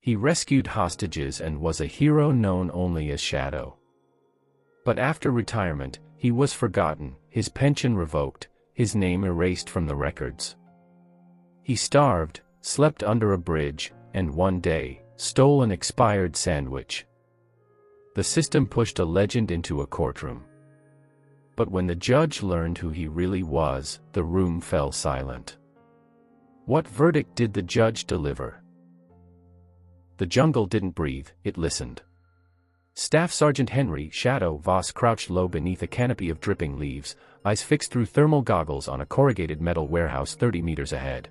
He rescued hostages and was a hero known only as Shadow. But after retirement, he was forgotten, his pension revoked, his name erased from the records. He starved, slept under a bridge, and one day, stole an expired sandwich. The system pushed a legend into a courtroom. But when the judge learned who he really was, the room fell silent. What verdict did the judge deliver? The jungle didn't breathe, it listened. Staff Sergeant Henry Shadow Voss crouched low beneath a canopy of dripping leaves, eyes fixed through thermal goggles on a corrugated metal warehouse 30 meters ahead.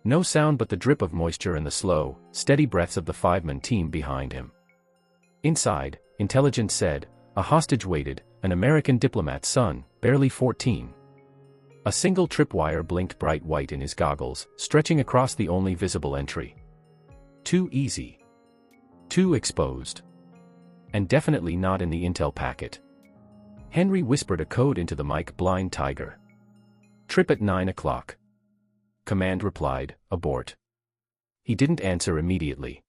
No sound but the drip of moisture and the slow, steady breaths of the five-man team behind him. Inside, intelligence said, a hostage waited, an American diplomat's son, barely 14. A single tripwire blinked bright white in his goggles, stretching across the only visible entry. Too easy. Too exposed. And definitely not in the intel packet. Henry whispered a code into the mic. Blind Tiger. Trip at 9 o'clock. Command replied, abort. He didn't answer immediately.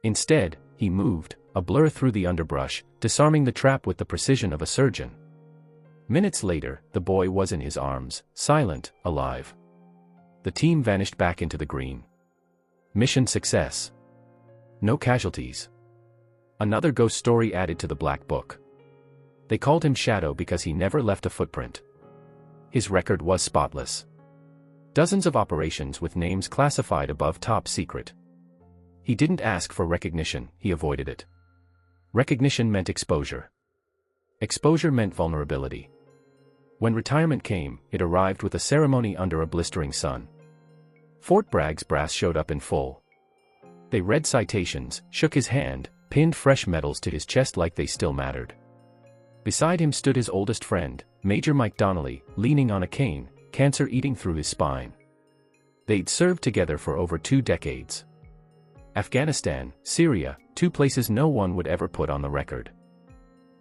Instead, he moved, a blur through the underbrush, disarming the trap with the precision of a surgeon. Minutes later, the boy was in his arms, silent, alive. The team vanished back into the green. Mission success. No casualties. Another ghost story added to the black book. They called him Shadow because he never left a footprint. His record was spotless. Dozens of operations with names classified above top secret. He didn't ask for recognition, he avoided it. Recognition meant exposure. Exposure meant vulnerability. When retirement came, it arrived with a ceremony under a blistering sun. Fort Bragg's brass showed up in full. They read citations, shook his hand, pinned fresh medals to his chest like they still mattered. Beside him stood his oldest friend, Major Mike Donnelly, leaning on a cane, cancer eating through his spine. They'd served together for over 2 decades. Afghanistan, Syria, 2 places no one would ever put on the record.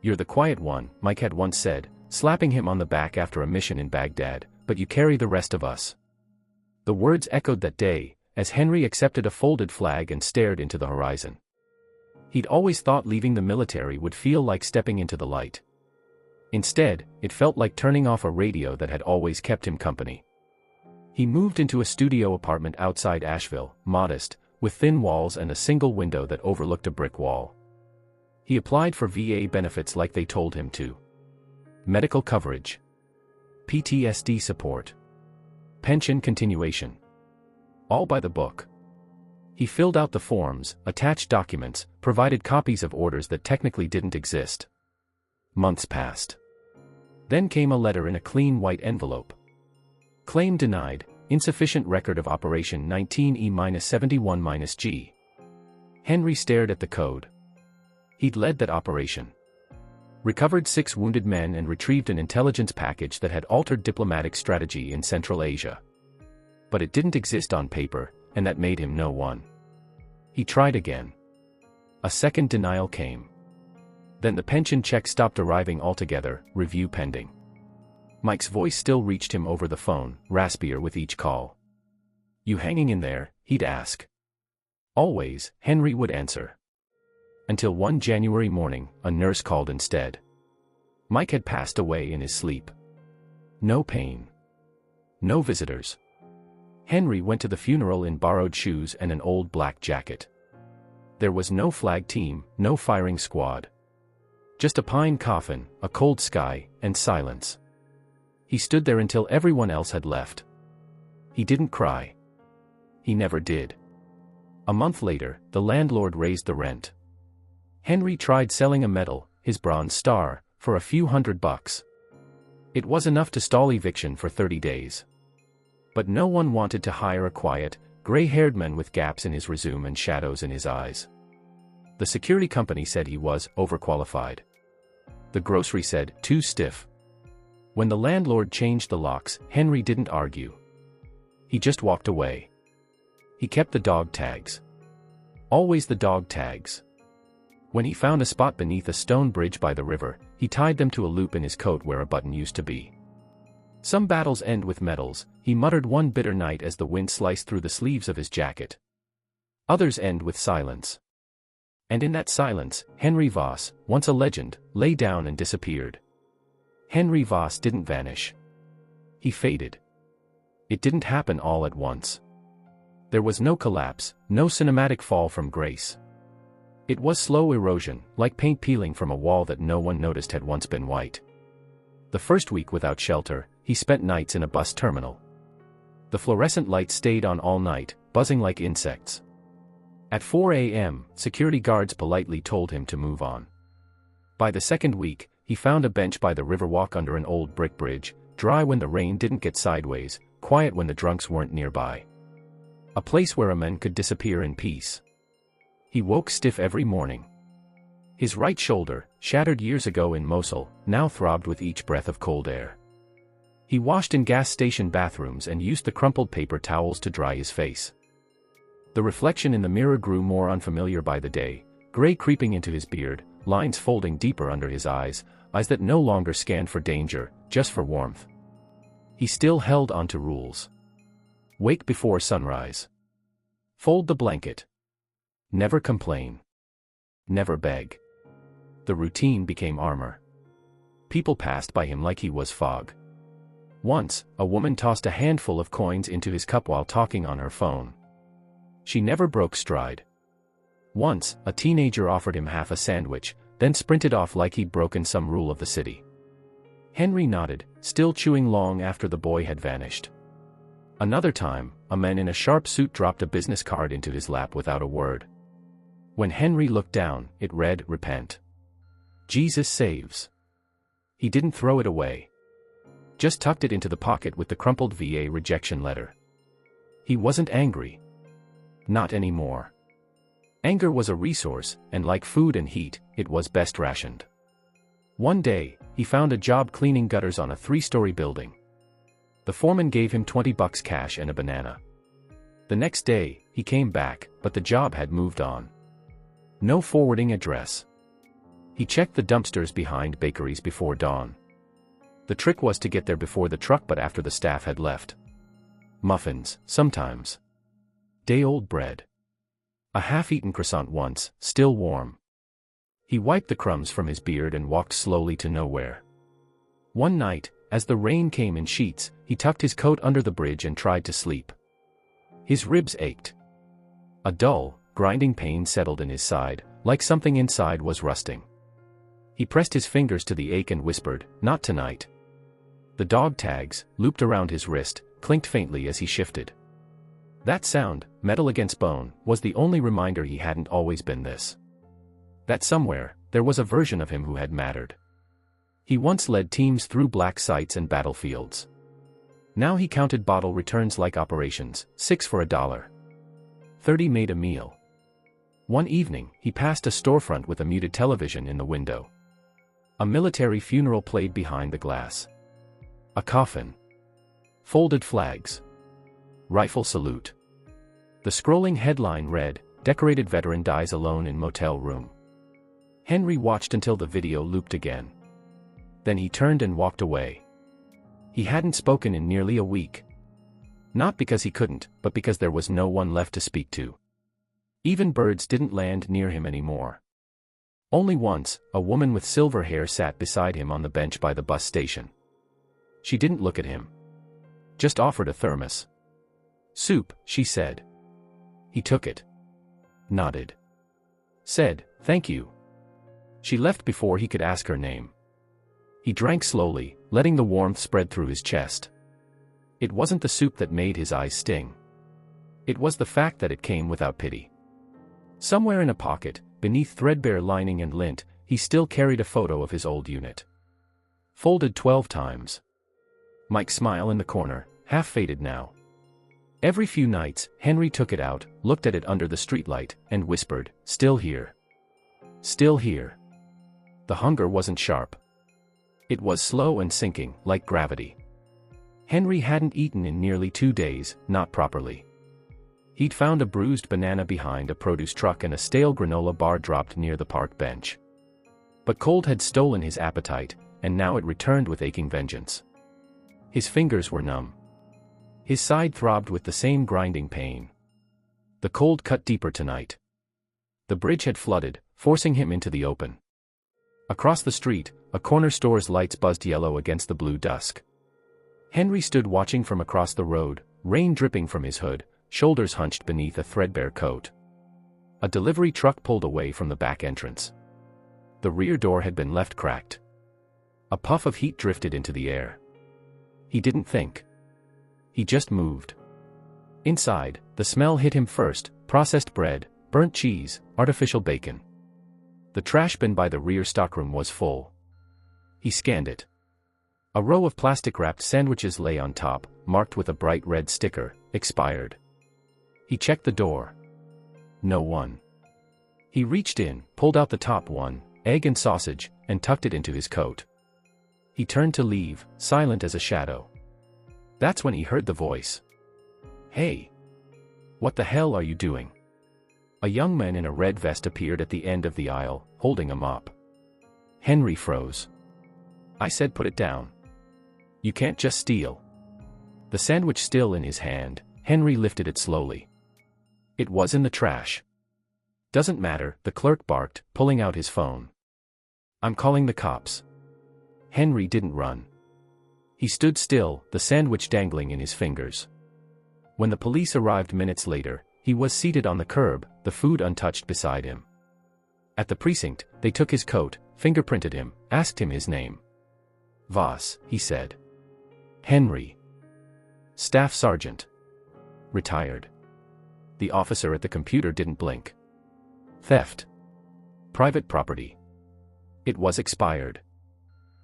You're the quiet one, Mike had once said, slapping him on the back after a mission in Baghdad, but you carry the rest of us. The words echoed that day, as Henry accepted a folded flag and stared into the horizon. He'd always thought leaving the military would feel like stepping into the light. Instead, it felt like turning off a radio that had always kept him company. He moved into a studio apartment outside Asheville, modest, with thin walls and a single window that overlooked a brick wall. He applied for VA benefits like they told him to. Medical coverage. PTSD support. Pension continuation. All by the book. He filled out the forms, attached documents, provided copies of orders that technically didn't exist. Months passed. Then came a letter in a clean white envelope. Claim denied, insufficient record of Operation 19E-71-G. Henry stared at the code. He'd led that operation. Recovered 6 wounded men and retrieved an intelligence package that had altered diplomatic strategy in Central Asia. But it didn't exist on paper, and that made him no one. He tried again. A second denial came. Then the pension check stopped arriving altogether, review pending. Mike's voice still reached him over the phone, raspier with each call. You hanging in there? He'd ask. Always, Henry would answer. Until one January morning, a nurse called instead. Mike had passed away in his sleep. No pain. No visitors. Henry went to the funeral in borrowed shoes and an old black jacket. There was no flag team, no firing squad. Just a pine coffin, a cold sky, and silence. He stood there until everyone else had left. He didn't cry. He never did. A month later, the landlord raised the rent. Henry tried selling a medal, his Bronze Star, for a few $100. It was enough to stall eviction for 30 days. But no one wanted to hire a quiet, gray-haired man with gaps in his resume and shadows in his eyes. The security company said he was overqualified. The grocery said, too stiff. When the landlord changed the locks, Henry didn't argue. He just walked away. He kept the dog tags. Always the dog tags. When he found a spot beneath a stone bridge by the river, he tied them to a loop in his coat where a button used to be. Some battles end with medals, he muttered one bitter night as the wind sliced through the sleeves of his jacket. Others end with silence. And in that silence, Henry Voss, once a legend, lay down and disappeared. Henry Voss didn't vanish. He faded. It didn't happen all at once. There was no collapse, no cinematic fall from grace. It was slow erosion, like paint peeling from a wall that no one noticed had once been white. The first week without shelter, he spent nights in a bus terminal. The fluorescent lights stayed on all night, buzzing like insects. At 4 a.m., security guards politely told him to move on. By the second week, he found a bench by the Riverwalk under an old brick bridge, dry when the rain didn't get sideways, quiet when the drunks weren't nearby. A place where a man could disappear in peace. He woke stiff every morning. His right shoulder, shattered years ago in Mosul, now throbbed with each breath of cold air. He washed in gas station bathrooms and used the crumpled paper towels to dry his face. The reflection in the mirror grew more unfamiliar by the day, gray creeping into his beard, lines folding deeper under his eyes that no longer scanned for danger, just for warmth. He still held on to rules. Wake before sunrise. Fold the blanket. Never complain. Never beg. The routine became armor. People passed by him like he was fog. Once, a woman tossed a handful of coins into his cup while talking on her phone. She never broke stride. Once, a teenager offered him half a sandwich, then sprinted off like he'd broken some rule of the city. Henry nodded, still chewing long after the boy had vanished. Another time, a man in a sharp suit dropped a business card into his lap without a word. When Henry looked down, it read, "Repent. Jesus saves." He didn't throw it away. Just tucked it into the pocket with the crumpled VA rejection letter. He wasn't angry. Not anymore. Anger was a resource, and like food and heat, it was best rationed. One day, he found a job cleaning gutters on a 3-story building. The foreman gave him $20 cash and a banana. The next day, he came back, but the job had moved on. No forwarding address. He checked the dumpsters behind bakeries before dawn. The trick was to get there before the truck but after the staff had left. Muffins, sometimes. Day-old bread. A half-eaten croissant once, still warm. He wiped the crumbs from his beard and walked slowly to nowhere. One night, as the rain came in sheets, he tucked his coat under the bridge and tried to sleep. His ribs ached. A dull, grinding pain settled in his side, like something inside was rusting. He pressed his fingers to the ache and whispered, "Not tonight." The dog tags, looped around his wrist, clinked faintly as he shifted. That sound, metal against bone, was the only reminder he hadn't always been this. That somewhere, there was a version of him who had mattered. He once led teams through black sites and battlefields. Now he counted bottle returns like operations, 6 for $1. 30 made a meal. One evening, he passed a storefront with a muted television in the window. A military funeral played behind the glass. A coffin. Folded flags. Rifle salute. The scrolling headline read, "Decorated veteran dies alone in motel room." Henry watched until the video looped again. Then he turned and walked away. He hadn't spoken in nearly a week. Not because he couldn't, but because there was no one left to speak to. Even birds didn't land near him anymore. Only once, a woman with silver hair sat beside him on the bench by the bus station. She didn't look at him. Just offered a thermos. "Soup," she said. He took it. Nodded. Said, "Thank you." She left before he could ask her name. He drank slowly, letting the warmth spread through his chest. It wasn't the soup that made his eyes sting. It was the fact that it came without pity. Somewhere in a pocket, beneath threadbare lining and lint, he still carried a photo of his old unit. Folded 12 times. Mike's smile in the corner, half faded now. Every few nights, Henry took it out, looked at it under the streetlight, and whispered, "Still here. Still here." The hunger wasn't sharp. It was slow and sinking, like gravity. Henry hadn't eaten in nearly 2 days, not properly. He'd found a bruised banana behind a produce truck and a stale granola bar dropped near the park bench. But cold had stolen his appetite, and now it returned with aching vengeance. His fingers were numb. His side throbbed with the same grinding pain. The cold cut deeper tonight. The bridge had flooded, forcing him into the open. Across the street, a corner store's lights buzzed yellow against the blue dusk. Henry stood watching from across the road, rain dripping from his hood, shoulders hunched beneath a threadbare coat. A delivery truck pulled away from the back entrance. The rear door had been left cracked. A puff of heat drifted into the air. He didn't think. He just moved. Inside, the smell hit him first: processed bread, burnt cheese, artificial bacon. The trash bin by the rear stockroom was full. He scanned it. A row of plastic-wrapped sandwiches lay on top, marked with a bright red sticker, expired. He checked the door. No one. He reached in, pulled out the top one, egg and sausage, and tucked it into his coat. He turned to leave, silent as a shadow. That's when he heard the voice. "Hey! What the hell are you doing?" A young man in a red vest appeared at the end of the aisle, holding a mop. Henry froze. "I said put it down. You can't just steal." The sandwich still in his hand, Henry lifted it slowly. It was in the trash. "Doesn't matter," the clerk barked, pulling out his phone. "I'm calling the cops." Henry didn't run. He stood still, the sandwich dangling in his fingers. When the police arrived minutes later, he was seated on the curb, the food untouched beside him. At the precinct, they took his coat, fingerprinted him, asked him his name. "Voss," he said. "Henry. Staff Sergeant. Retired." The officer at the computer didn't blink. "Theft. Private property. It was expired.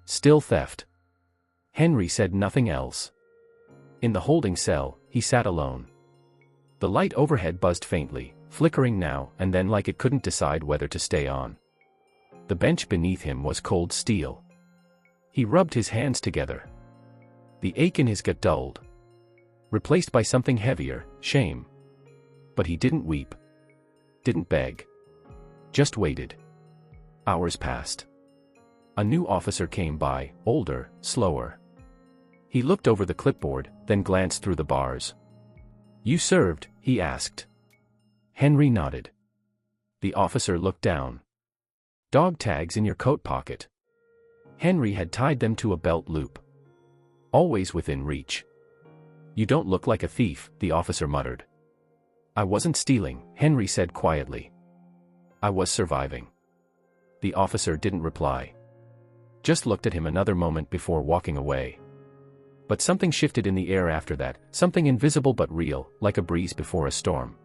Still theft." Henry said nothing else. In the holding cell, he sat alone. The light overhead buzzed faintly, flickering now and then like it couldn't decide whether to stay on. The bench beneath him was cold steel. He rubbed his hands together. The ache in his gut dulled. Replaced by something heavier, shame. But he didn't weep. Didn't beg. Just waited. Hours passed. A new officer came by, older, slower. He looked over the clipboard, then glanced through the bars. "You served?" he asked. Henry nodded. The officer looked down. "Dog tags in your coat pocket." Henry had tied them to a belt loop. Always within reach. "You don't look like a thief," the officer muttered. "I wasn't stealing," Henry said quietly. "I was surviving." The officer didn't reply. Just looked at him another moment before walking away. But something shifted in the air after that, something invisible but real, like a breeze before a storm.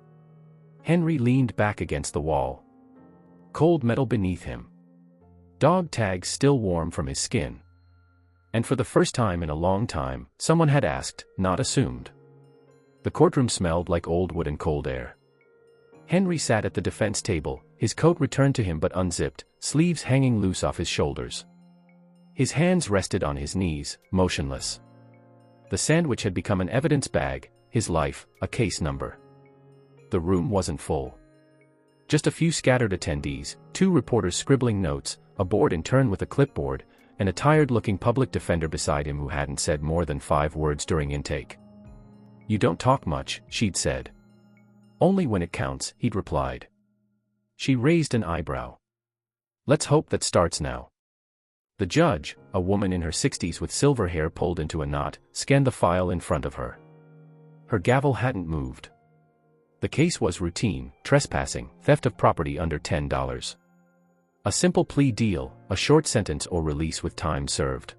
Henry leaned back against the wall. Cold metal beneath him. Dog tags still warm from his skin. And for the first time in a long time, someone had asked, not assumed. The courtroom smelled like old wood and cold air. Henry sat at the defense table, his coat returned to him but unzipped, sleeves hanging loose off his shoulders. His hands rested on his knees, motionless. The sandwich had become an evidence bag, his life, a case number. The room wasn't full. Just a few scattered attendees, 2 reporters scribbling notes, a board in turn with a clipboard, and a tired-looking public defender beside him who hadn't said more than 5 words during intake. "You don't talk much," she'd said. "Only when it counts," he'd replied. She raised an eyebrow. "Let's hope that starts now." The judge, a woman in her 60s with silver hair pulled into a knot, scanned the file in front of her. Her gavel hadn't moved. The case was routine: trespassing, theft of property under $10. A simple plea deal, a short sentence or release with time served.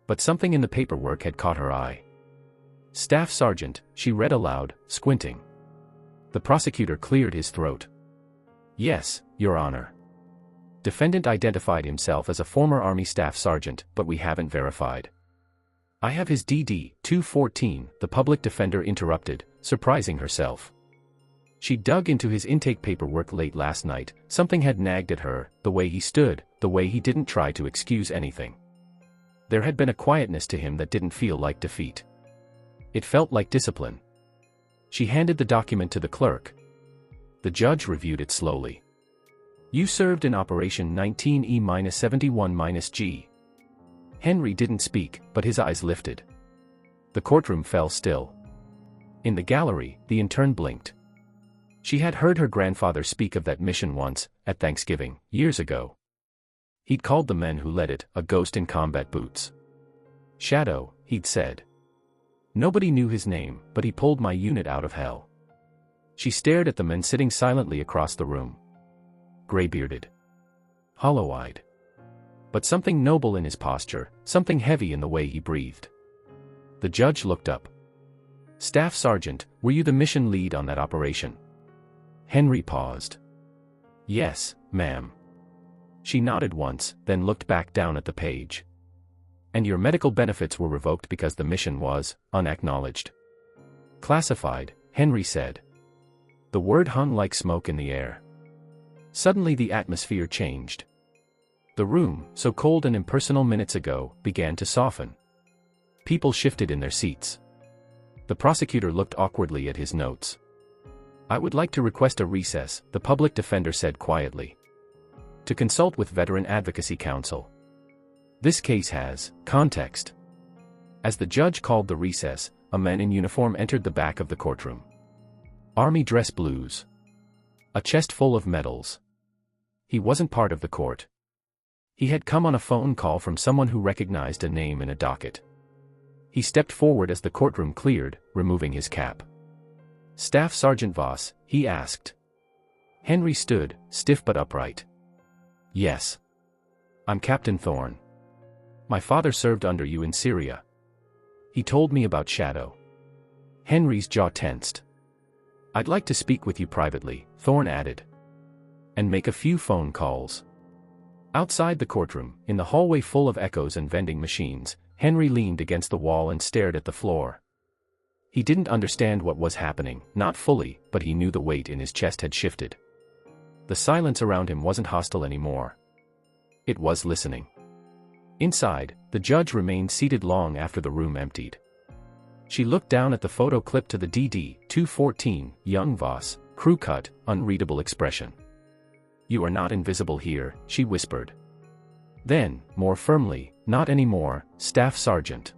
But something in the paperwork had caught her eye. "Staff Sergeant," she read aloud, squinting. The prosecutor cleared his throat. "Yes, Your Honor." Defendant identified himself as a former Army Staff Sergeant, but we haven't verified. "I have his DD 214, the public defender interrupted, surprising herself. She dug into his intake paperwork late last night. Something had nagged at her, the way he stood, the way he didn't try to excuse anything. There had been a quietness to him that didn't feel like defeat. It felt like discipline. She handed the document to the clerk. The judge reviewed it slowly. "You served in Operation 19E-71-G. Henry didn't speak, but his eyes lifted. The courtroom fell still. In the gallery, the intern blinked. She had heard her grandfather speak of that mission once, at Thanksgiving, years ago. He'd called the men who led it a ghost in combat boots. Shadow, he'd said. Nobody knew his name, but he pulled my unit out of hell. She stared at the men sitting silently across the room. Gray-bearded. Hollow-eyed. But something noble in his posture, something heavy in the way he breathed. The judge looked up. Staff Sergeant, were you the mission lead on that operation? Henry paused. Yes, ma'am. She nodded once, then looked back down at the page. And your medical benefits were revoked because the mission was unacknowledged. Classified, Henry said. The word hung like smoke in the air. Suddenly the atmosphere changed. The room, so cold and impersonal minutes ago, began to soften. People shifted in their seats. The prosecutor looked awkwardly at his notes. I would like to request a recess, the public defender said quietly. To consult with Veteran Advocacy Council. This case has context. As the judge called the recess, a man in uniform entered the back of the courtroom. Army dress blues. A chest full of medals. He wasn't part of the court. He had come on a phone call from someone who recognized a name in a docket. He stepped forward as the courtroom cleared, removing his cap. Staff Sergeant Voss, he asked. Henry stood, stiff but upright. Yes. I'm Captain Thorne. My father served under you in Syria. He told me about Shadow. Henry's jaw tensed. I'd like to speak with you privately, Thorne added. And make a few phone calls. Outside the courtroom, in the hallway full of echoes and vending machines, Henry leaned against the wall and stared at the floor. He didn't understand what was happening, not fully, but he knew the weight in his chest had shifted. The silence around him wasn't hostile anymore. It was listening. Inside, the judge remained seated long after the room emptied. She looked down at the photo clipped to the DD-214, young Voss, crew-cut, unreadable expression. You are not invisible here, she whispered. Then, more firmly, not anymore, Staff Sergeant.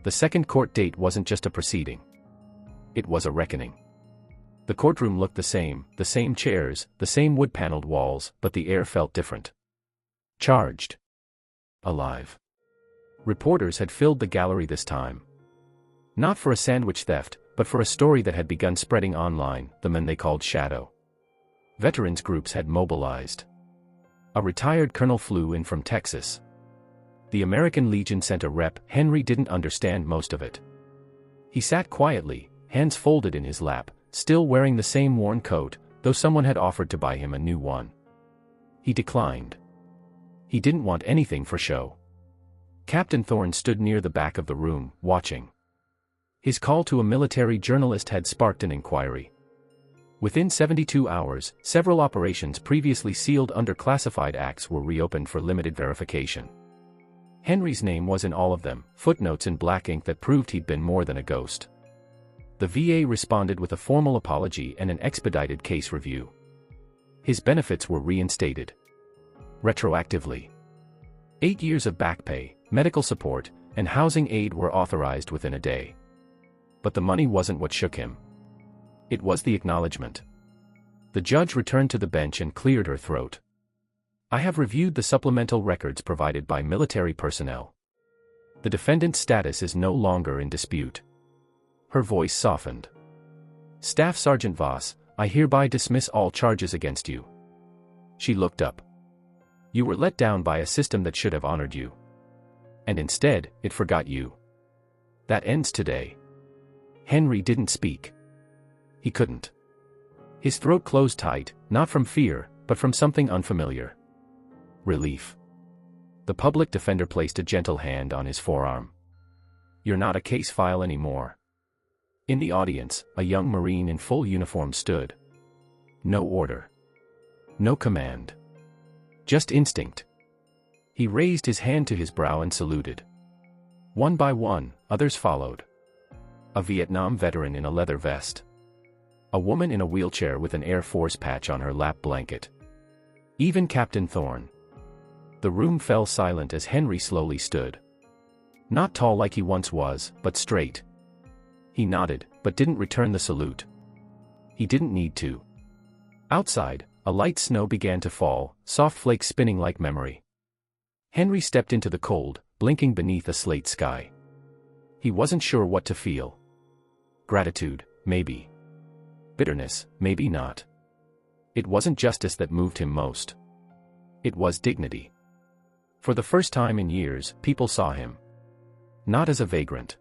The second court date wasn't just a proceeding. It was a reckoning. The courtroom looked the same chairs, the same wood-paneled walls, but the air felt different. Charged. Alive. Reporters had filled the gallery this time. Not for a sandwich theft, but for a story that had begun spreading online, the men they called Shadow. Veterans groups had mobilized. A retired colonel flew in from Texas. The American Legion sent a rep. Henry didn't understand most of it. He sat quietly, hands folded in his lap, still wearing the same worn coat, though someone had offered to buy him a new one. He declined. He didn't want anything for show. Captain Thorne stood near the back of the room, watching. His call to a military journalist had sparked an inquiry. Within 72 hours, several operations previously sealed under classified acts were reopened for limited verification. Henry's name was in all of them, footnotes in black ink that proved he'd been more than a ghost. The VA responded with a formal apology and an expedited case review. His benefits were reinstated. Retroactively. 8 years of back pay, medical support, and housing aid were authorized within a day. But the money wasn't what shook him. It was the acknowledgement. The judge returned to the bench and cleared her throat. I have reviewed the supplemental records provided by military personnel. The defendant's status is no longer in dispute. Her voice softened. Staff Sergeant Voss, I hereby dismiss all charges against you. She looked up. You were let down by a system that should have honored you. And instead, it forgot you. That ends today. Henry didn't speak. He couldn't. His throat closed tight, not from fear, but from something unfamiliar. Relief. The public defender placed a gentle hand on his forearm. You're not a case file anymore. In the audience, a young Marine in full uniform stood. No order. No command. Just instinct. He raised his hand to his brow and saluted. One by one, others followed. A Vietnam veteran in a leather vest. A woman in a wheelchair with an Air Force patch on her lap blanket. Even Captain Thorne. The room fell silent as Henry slowly stood. Not tall like he once was, but straight. He nodded, but didn't return the salute. he didn't need to. Outside, a light snow began to fall, soft flakes spinning like memory. Henry stepped into the cold, blinking beneath a slate sky. He wasn't sure what to feel. Gratitude, maybe. Bitterness, maybe not. It wasn't justice that moved him most. It was dignity. For the first time in years, people saw him. Not as a vagrant.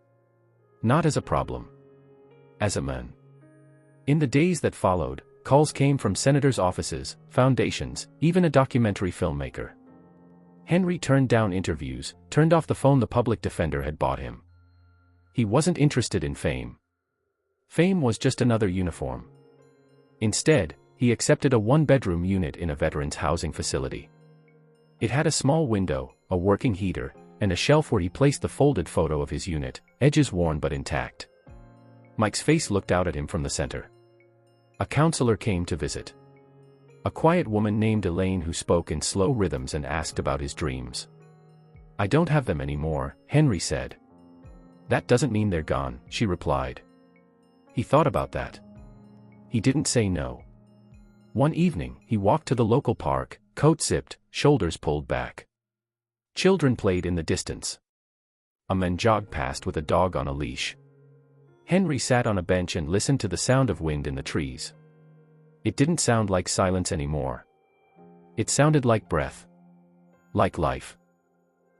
Not as a problem. As a man. In the days that followed, calls came from senators' offices, foundations, even a documentary filmmaker. Henry turned down interviews, turned off the phone the public defender had bought him. He wasn't interested in fame. Fame was just another uniform. Instead, he accepted a one-bedroom unit in a veterans' housing facility. It had a small window, a working heater, and a shelf where he placed the folded photo of his unit, edges worn but intact. Mike's face looked out at him from the center. A counselor came to visit. A quiet woman named Elaine who spoke in slow rhythms and asked about his dreams. "I don't have them anymore," Henry said. "That doesn't mean they're gone," she replied. He thought about that. He didn't say no. One evening, he walked to the local park, coat zipped, shoulders pulled back. Children played in the distance. A man jogged past with a dog on a leash. Henry sat on a bench and listened to the sound of wind in the trees. It didn't sound like silence anymore. It sounded like breath. Like life.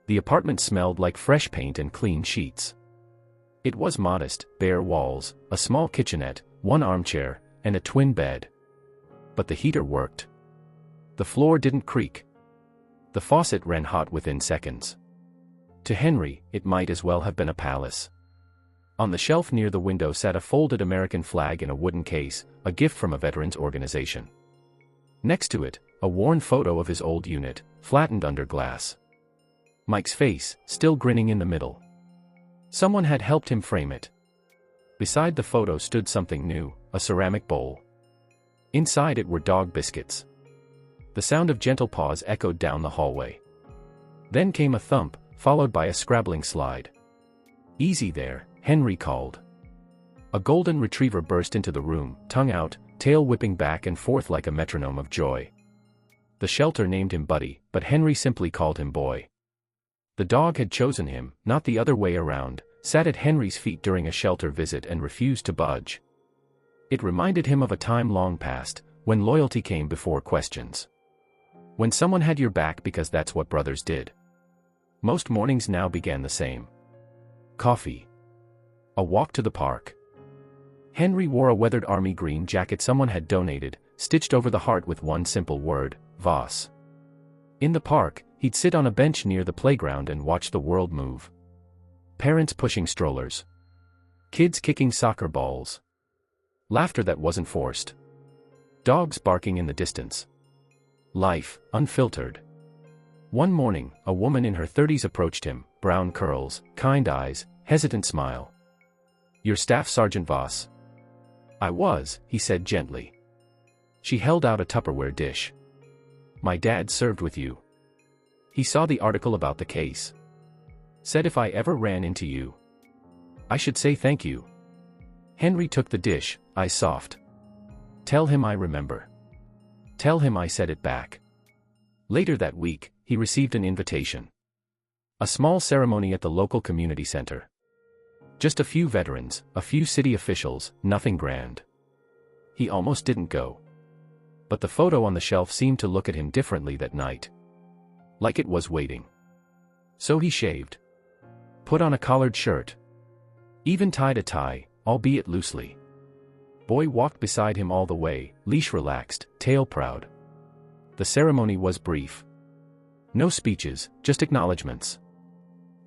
The apartment smelled like fresh paint and clean sheets. It was modest, bare walls, a small kitchenette, one armchair, and a twin bed. But the heater worked. The floor didn't creak. The faucet ran hot within seconds. To Henry, it might as well have been a palace. On the shelf near the window sat a folded American flag in a wooden case, a gift from a veterans organization. Next to it, a worn photo of his old unit, flattened under glass. Mike's face, still grinning in the middle. Someone had helped him frame it. Beside the photo stood something new, a ceramic bowl. Inside it were dog biscuits. The sound of gentle paws echoed down the hallway. Then came a thump, followed by a scrabbling slide. "Easy there," Henry called. A golden retriever burst into the room, tongue out, tail whipping back and forth like a metronome of joy. The shelter named him Buddy, but Henry simply called him Boy. The dog had chosen him, not the other way around, sat at Henry's feet during a shelter visit and refused to budge. It reminded him of a time long past, when loyalty came before questions. When someone had your back because that's what brothers did. Most mornings now began the same. Coffee. A walk to the park. Henry wore a weathered army green jacket someone had donated, stitched over the heart with one simple word, Voss. In the park, he'd sit on a bench near the playground and watch the world move. Parents pushing strollers. Kids kicking soccer balls. Laughter that wasn't forced. Dogs barking in the distance. Life, unfiltered. One morning, a woman in her 30s approached him, brown curls, kind eyes, hesitant smile. "You're Staff Sergeant Voss." "I was," he said gently. She held out a Tupperware dish. "My dad served with you. He saw the article about the case. Said if I ever ran into you, I should say thank you." Henry took the dish, eyes soft. "Tell him I remember." "Tell him I said it back." Later that week, he received an invitation. A small ceremony at the local community center. Just a few veterans, a few city officials, nothing grand. He almost didn't go. But the photo on the shelf seemed to look at him differently that night. Like it was waiting. So he shaved. Put on a collared shirt. Even tied a tie, albeit loosely. Boy walked beside him all the way, leash relaxed, tail proud. The ceremony was brief. No speeches, just acknowledgments.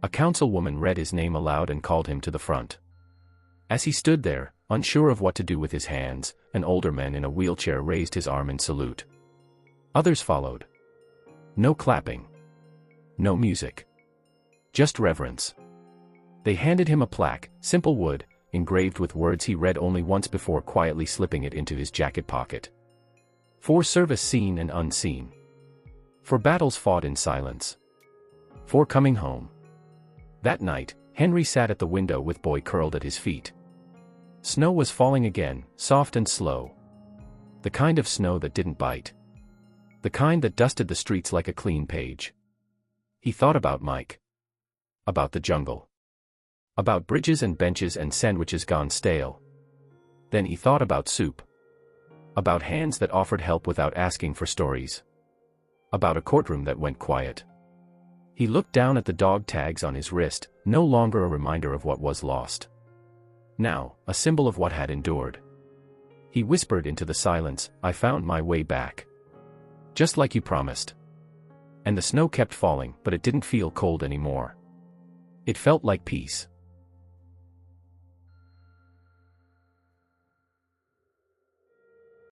A councilwoman read his name aloud and called him to the front. As he stood there, unsure of what to do with his hands, an older man in a wheelchair raised his arm in salute. Others followed. No clapping. No music. Just reverence. They handed him a plaque, simple wood, engraved with words he read only once before quietly slipping it into his jacket pocket. For service seen and unseen. For battles fought in silence. For coming home. That night, Henry sat at the window with Boy curled at his feet. Snow was falling again, soft and slow, The kind of snow that didn't bite. The kind that dusted the streets like a clean page. He thought about Mike. About the jungle. About bridges and benches and sandwiches gone stale. Then he thought about Soup. About hands that offered help without asking for stories. About a courtroom that went quiet. He looked down at the dog tags on his wrist, no longer a reminder of what was lost. Now, a symbol of what had endured. He whispered into the silence, "I found my way back. Just like you promised." And the snow kept falling, but it didn't feel cold anymore. It felt like peace.